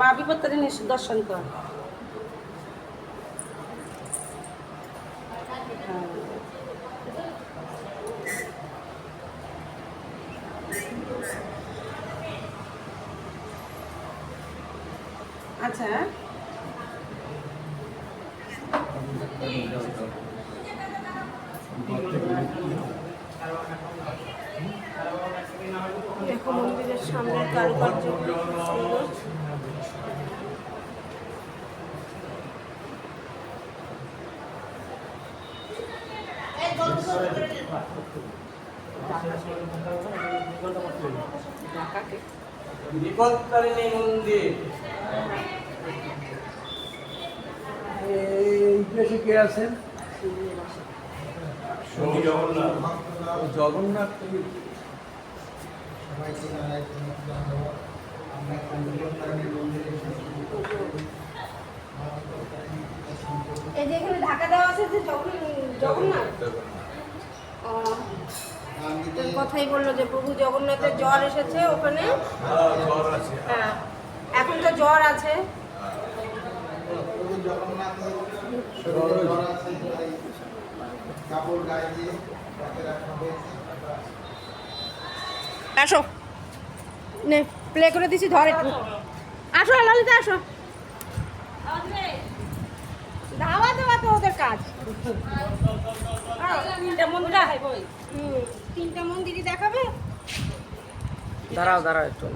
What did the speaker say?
মা বিপত্তারিণী দর্শন কর। আচ্ছা দেখো মন্দিরের সামনে কারুকার্য সুন্দর। বিপদকারিণী মন্দির এই দেশে কে আছেন? জগন্নাথ এই যে এখানে ঢাকা দেওয়া আছে যে জগন্নাথ কথাই বললো যে প্রভু জগন্নাথের জ্বর এসেছে ওখানে। হ্যাঁ এখন তো জ্বর আছে। আসো নে প্লে করে দিছি, ধর একটু। আসো ললিতা আসো, ধাওয়া দেওয়া তো ওদের কাজ। তিনটা মন্দিরই দেখাবে। দাঁড়াও একটু।